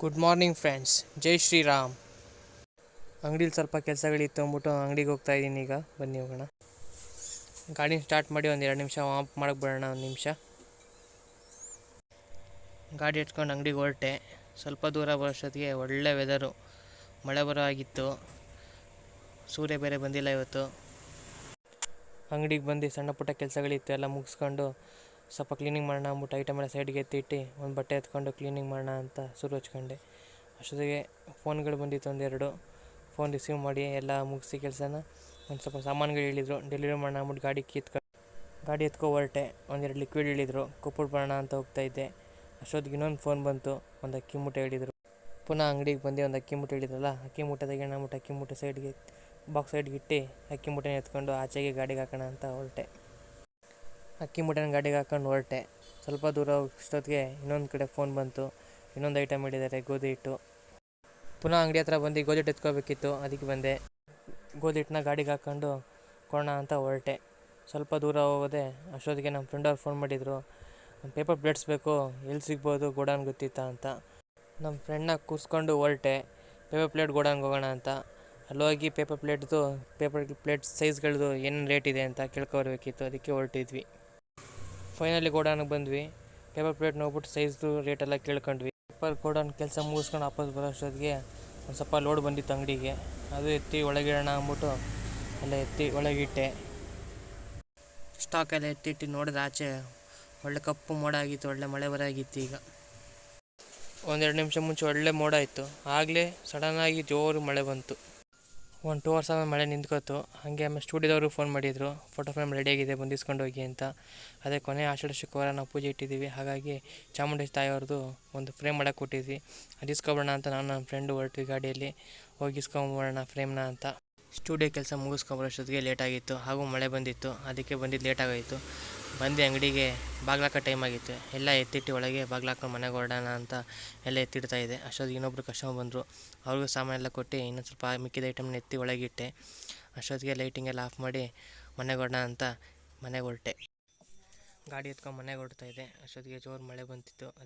Good morning friends, ಜೈ ಶ್ರೀರಾಮ್. ಅಂಗಡಿಲಿ ಸ್ವಲ್ಪ ಕೆಲಸಗಳಿತ್ತು ಅಂದ್ಬಿಟ್ಟು ಅಂಗಡಿಗೆ ಹೋಗ್ತಾ ಇದ್ದೀನಿ. ಈಗ ಬನ್ನಿ ಹೋಗೋಣ. ಗಾಡಿ ಸ್ಟಾರ್ಟ್ ಮಾಡಿ ಒಂದು 2 ನಿಮಿಷ ಆಫ್ ಮಾಡಕ್ಕೆ ಬರೋಣ. 1 ನಿಮಿಷ ಗಾಡಿ ಎತ್ಕೊಂಡು ಅಂಗಡಿಗೆ ಹೊರಟೆ. ಸ್ವಲ್ಪ ದೂರ ಬರೋಷ್ಟೊತ್ತಿಗೆ ಒಳ್ಳೆ ವೆದರು, ಮಳೆ ಬರೋ ಆಗಿತ್ತು. ಸೂರ್ಯ ಬೇರೆ ಬಂದಿಲ್ಲ ಇವತ್ತು. ಅಂಗಡಿಗೆ ಬಂದು ಸಣ್ಣ ಪುಟ್ಟ ಕೆಲಸಗಳಿತ್ತು, ಎಲ್ಲ ಮುಗಿಸ್ಕೊಂಡು ಸ್ವಲ್ಪ ಕ್ಲೀನಿಂಗ್ ಮಾಡೋಣ ಅಂದ್ಬಿಟ್ಟು ಐಟಮ್ ಎಲ್ಲ ಸೈಡ್ಗೆ ಎತ್ತಿಟ್ಟು ಒಂದು ಬಟ್ಟೆ ಎತ್ಕೊಂಡು ಕ್ಲೀನಿಂಗ್ ಮಾಡೋಣ ಅಂತ ಶುರು ಹಚ್ಕೊಂಡೆ. ಅಷ್ಟೊತ್ತಿಗೆ ಫೋನ್ಗಳು ಬಂದಿತ್ತು, 1-2 ಫೋನ್ ರಿಸೀವ್ ಮಾಡಿ ಎಲ್ಲ ಮುಗಿಸಿ ಕೆಲಸನ ಒಂದು ಸ್ವಲ್ಪ ಸಾಮಾನುಗಳು ಹೇಳಿದರು, ಡೆಲಿವರಿ ಮಾಡೋಣ ಅಂದ್ಬಿಟ್ಟು ಗಾಡಿ ಎತ್ಕೊ ಹೊರಟೆ. 1-2 ಲಿಕ್ವಿಡ್ ಹೇಳಿದರು, ಕೊಪ್ಪಳ ಬರೋಣ ಅಂತ ಹೋಗ್ತಾಯಿದ್ದೆ. ಅಷ್ಟೊತ್ತಿಗೆ ಇನ್ನೊಂದು ಫೋನ್ ಬಂತು, ಒಂದು ಅಕ್ಕಿ ಮೂಟೆ ಹೇಳಿದರು. ಪುನಃ ಅಂಗಡಿಗೆ ಬಂದು ಒಂದು ಅಕ್ಕಿ ಮೂಟೆ ಹೇಳಿದ್ರಲ್ಲ, ಅಕ್ಕಿ ಮೂಟೆ ತೆಗೋಣ ಅಂದ್ಬಿಟ್ಟು ಅಕ್ಕಿ ಮೂಟೆ ಸೈಡ್ಗೆ ಬಾಕ್ಸ್ ಸೈಡ್ಗೆ ಇಟ್ಟು ಅಕ್ಕಿ ಮೂಟೆನ ಎತ್ಕೊಂಡು ಆಚೆಗೆ ಗಾಡಿಗೆ ಹಾಕೋಣ ಅಂತ ಹೊರಟೆ. ಅಕ್ಕಿ ಮೂಟೆನ ಗಾಡಿಗೆ ಹಾಕೊಂಡು ಹೊರಟೆ. ಸ್ವಲ್ಪ ದೂರ ಹೋಗೋಷ್ಟೊತ್ತಿಗೆ ಇನ್ನೊಂದು ಕಡೆ ಫೋನ್ ಬಂತು, ಇನ್ನೊಂದು ಐಟಮ್ ಹೇಳಿದ್ದಾರೆ, ಗೋಧಿ ಹಿಟ್ಟು. ಪುನಃ ಅಂಗಡಿ ಹತ್ರ ಬಂದು ಗೋಧಿ ಹಿಟ್ಟು ಎತ್ಕೋಬೇಕಿತ್ತು, ಅದಕ್ಕೆ ಬಂದೆ. ಗೋಧಿ ಹಿಟ್ಟನ್ನ ಗಾಡಿಗೆ ಹಾಕ್ಕೊಂಡು ಕೊಡೋಣ ಅಂತ ಹೊರಟೆ. ಸ್ವಲ್ಪ ದೂರ ಹೋಗೋದೆ ಅಷ್ಟೊತ್ತಿಗೆ ನಮ್ಮ ಫ್ರೆಂಡ್ ಅವ್ರು ಫೋನ್ ಮಾಡಿದರು, ಪೇಪರ್ ಪ್ಲೇಟ್ಸ್ ಬೇಕು, ಎಲ್ಲಿ ಸಿಗ್ಬೋದು, ಗೋಡೌನ್ ಗೊತ್ತಿತ್ತಾ ಅಂತ. ನಮ್ಮ ಫ್ರೆಂಡ್ನ ಕೂರಿಸ್ಕೊಂಡು ಹೊರಟೆ ಪೇಪರ್ ಪ್ಲೇಟ್ ಗೋಡೌನ್ಗೆ ಹೋಗೋಣ ಅಂತ. ಅಲ್ಲೋಗಿ ಪೇಪರ್ ಪ್ಲೇಟ್ ಸೈಜ್ಗಳದ್ದು ಏನೇನು ರೇಟ್ ಇದೆ ಅಂತ ಕೇಳ್ಕೊಬರ್ಬೇಕಿತ್ತು, ಅದಕ್ಕೆ ಹೊರಟಿದ್ವಿ. ಫೈನಲಿ ಗೋಡೌನ್ಗೆ ಬಂದ್ವಿ. ಪೇಪರ್ ಪ್ಲೇಟ್ ನೋಡ್ಬಿಟ್ಟು ಸೈಜ್ದು ರೇಟೆಲ್ಲ ಕೇಳ್ಕೊಂಡ್ವಿ. ಪೇಪರ್ ಗೋಡೌನ್ ಕೆಲಸ ಮುಗಿಸ್ಕೊಂಡು ವಾಪಸ್ ಬರೋಷ್ಟೊತ್ತಿಗೆ ಒಂದು ಸ್ವಲ್ಪ ಲೋಡ್ ಬಂದಿತ್ತು ಅಂಗಡಿಗೆ. ಅದು ಎತ್ತಿ ಒಳಗಿಡೋಣ ಅಂದ್ಬಿಟ್ಟು ಎಲ್ಲ ಎತ್ತಿ ಒಳಗಿಟ್ಟೆ. ಸ್ಟಾಕ್ ಎಲ್ಲ ಎತ್ತಿಟ್ಟು ನೋಡಿದ್ರೆ ಆಚೆ ಒಳ್ಳೆ ಕಪ್ಪು ಮೋಡ ಆಗಿತ್ತು, ಒಳ್ಳೆ ಮಳೆ ಬರಾಗಿತ್ತು. ಈಗ 1-2 ನಿಮಿಷ ಮುಂಚೆ ಒಳ್ಳೆ ಮೋಡ ಇತ್ತು, ಆಗಲೇ ಸಡನ್ನಾಗಿ ಜೋರು ಮಳೆ ಬಂತು. 1-2 ಅವರ್ಸ್ ಆಮೇಲೆ ಮಳೆ ನಿಂತ್ಕೋತು. ಹಾಗೆ ಆಮೇಲೆ ಸ್ಟುಡಿಯೋದವರು ಫೋನ್ ಮಾಡಿದರು, ಫೋಟೋ ಫ್ರೇಮ್ ರೆಡಿಯಾಗಿದೆ, ಬಂದಿಸ್ಕೊಂಡು ಹೋಗಿ ಅಂತ. ಅದೇ ಕೊನೆ ಆಷಾಢ ಶುಕ್ರವಾರ ನಾವು ಪೂಜೆ ಇಟ್ಟಿದ್ದೀವಿ, ಹಾಗಾಗಿ ಚಾಮುಂಡೇಶ್ವರಿ ತಾಯಿಯವ್ರದ್ದು ಒಂದು ಫ್ರೇಮ್ ಮಾಡೋಕ್ಕೆ ಕೊಟ್ಟಿದ್ವಿ. ಅದು ಇಸ್ಕೊಬೋಣ ಅಂತ ನಾನು ನನ್ನ ಫ್ರೆಂಡು ಹೊರಟ್ವಿ ಗಾಡಿಯಲ್ಲಿ. ಹೋಗಿ ಇಸ್ಕೊಂಬರೋಣ ಫ್ರೇಮ್ನ ಅಂತ. ಸ್ಟುಡಿಯೋ ಕೆಲಸ ಮುಗಿಸ್ಕೊಂಬರೋಷ್ಟೊತ್ತಿಗೆ ಲೇಟಾಗಿತ್ತು, ಹಾಗೂ ಮಳೆ ಬಂದಿತ್ತು, ಅದಕ್ಕೆ ಬಂದಿದ್ದು ಲೇಟಾಗೋಯಿತು. ಬಂದು ಅಂಗಡಿಗೆ ಬಾಗ್ಲಾಕ ಟೈಮ್ ಆಗಿತ್ತು. ಎಲ್ಲ ಎತ್ತಿಟ್ಟು ಒಳಗೆ ಬಾಗ್ಲಾಕೊಂಡು ಮನೆಗೆ ಹೊರಡೋಣ ಅಂತ ಎಲ್ಲ ಎತ್ತಿಡ್ತಾಯಿದ್ದೆ. ಅಷ್ಟೊತ್ತಿಗೆ ಇನ್ನೊಬ್ಬರು ಕಸ್ಟಮರ್ ಬಂದರು, ಅವ್ರಿಗೂ ಸಾಮಾನೆಲ್ಲ ಕೊಟ್ಟು ಇನ್ನೊಂದು ಸ್ವಲ್ಪ ಮಿಕ್ಕಿದ ಐಟಮ್ನ ಎತ್ತಿ ಒಳಗಿಟ್ಟೆ. ಅಷ್ಟೊತ್ತಿಗೆ ಲೈಟಿಂಗೆಲ್ಲ ಆಫ್ ಮಾಡಿ ಮನೆಗೆ ಹೊರಡೋಣ ಅಂತ ಮನೆಗೆ ಹೊರಟೆ. ಗಾಡಿ ಎತ್ಕೊಂಡು ಮನೆಗೆ ಹೊರಡ್ತಾಯಿದ್ದೆ. ಅಷ್ಟೊತ್ತಿಗೆ ಜೋರು ಮಳೆ ಬಂತಿತ್ತು.